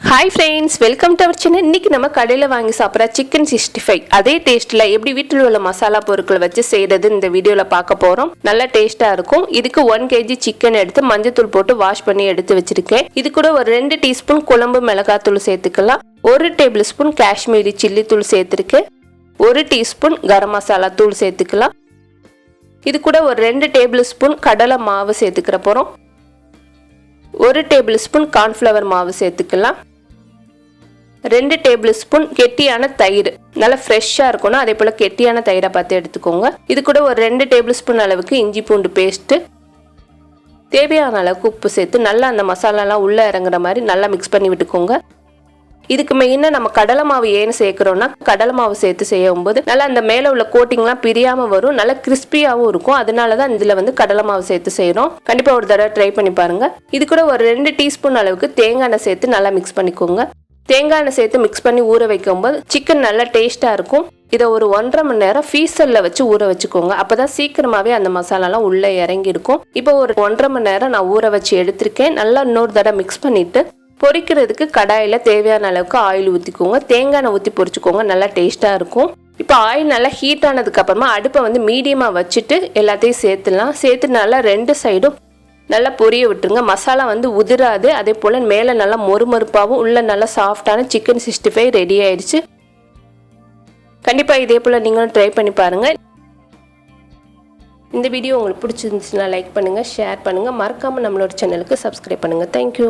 Hi friends, welcome to our channel. இன்னைக்கு நம்ம கடையில் வாங்கி சாப்பிட்ற சிக்கன் 65 அதே டேஸ்ட்டில் எப்படி வீட்டில் உள்ள மசாலா பொருட்களை வச்சு செய்கிறது இந்த வீடியோவில் பார்க்க போகிறோம். நல்லா டேஸ்ட்டாக இருக்கும். இதுக்கு 1 kg சிக்கன் எடுத்து மஞ்சத்தூள் போட்டு வாஷ் பண்ணி எடுத்து வச்சிருக்கேன். இது கூட ஒரு 2 டீஸ்பூன் குழம்பு மிளகாத்தூள் சேர்த்துக்கலாம். 1 டேபிள் ஸ்பூன் காஷ்மீரி சில்லி தூள் சேர்த்துருக்கேன். 1 டீஸ்பூன் கரம் மசாலா தூள் சேர்த்துக்கலாம். இது கூட ஒரு 2 டேபிள் ஸ்பூன் கடலை மாவு சேர்த்துக்கிற போகிறோம். 1 டேபிள் ஸ்பூன் கார்ன்ஃப்ளவர் மாவு சேர்த்துக்கலாம். 2 டேபிள் ஸ்பூன் கெட்டியான தயிர், நல்லா ஃப்ரெஷ்ஷாக இருக்கணும். அதே போல் கெட்டியான தயிரை பார்த்து எடுத்துக்கோங்க. இது கூட ஒரு 2 டேபிள் ஸ்பூன் அளவுக்கு இஞ்சி பூண்டு பேஸ்ட்டு, தேவையான அளவுக்கு உப்பு சேர்த்து நல்லா அந்த மசாலாலாம் உள்ளே இறங்குற மாதிரி நல்லா மிக்ஸ் பண்ணி விட்டுக்கோங்க. இதுக்கு மெயினாக நம்ம கடலை மாவு ஏன்னு சேர்க்குறோன்னா, கடலை மாவு சேர்த்து செய்யும்போது நல்லா அந்த மேலே உள்ள கோட்டிங்லாம் பிரியாமல் வரும், நல்லா கிறிஸ்பியாகவும் இருக்கும். அதனால தான் இதில் கடலை மாவு சேர்த்து செய்கிறோம். கண்டிப்பாக ஒரு தடவை ட்ரை பண்ணி பாருங்கள். இது கூட ஒரு 2 டீஸ்பூன் அளவுக்கு தேங்காய் எண்ணெய் சேர்த்து நல்லா மிக்ஸ் பண்ணிக்கோங்க. தேங்காய் எண்ணெய் சேர்த்து மிக்ஸ் பண்ணி ஊற வைக்கும்போது சிக்கன் நல்லா டேஸ்ட்டாக இருக்கும். இதை ஒரு 1.5 மணி நேரம் ஃப்ரீசரில் வச்சு ஊற வச்சுக்கோங்க. அப்போ தான் சீக்கிரமாகவே அந்த மசாலாலாம் உள்ளே இறங்கி இருக்கும். இப்போ ஒரு 1.5 மணி நேரம் நான் ஊற வச்சு எடுத்திருக்கேன். நல்லா இன்னொரு தடவை மிக்ஸ் பண்ணிவிட்டு பொரிக்கிறதுக்கு கடாயில் தேவையான அளவுக்கு ஆயில் ஊற்றிக்கோங்க. தேங்காய் எண்ணெய் ஊற்றி பொரிச்சுக்கோங்க, நல்லா டேஸ்ட்டாக இருக்கும். இப்போ ஆயில் நல்லா ஹீட் ஆனதுக்கு அப்புறமா அடுப்பை மீடியமாக வச்சுட்டு எல்லாத்தையும் சேர்த்துலாம். சேர்த்து நல்லா 2 சைடும் நல்லா பொரிய விட்டுருங்க. மசாலா உதிராது. அதே போல் மேலே நல்லா மொறுமொறுப்பாகவும் உள்ள நல்லா சாஃப்டான சிக்கன் 65 ரெடி ஆயிடுச்சு. கண்டிப்பாக இதே போல் நீங்களும் ட்ரை பண்ணி பாருங்கள். இந்த வீடியோ உங்களுக்கு பிடிச்சிருந்துச்சுன்னா லைக் பண்ணுங்கள், ஷேர் பண்ணுங்கள். மறக்காமல் நம்மளோட சேனலுக்கு சப்ஸ்கிரைப் பண்ணுங்கள். தேங்க்யூ.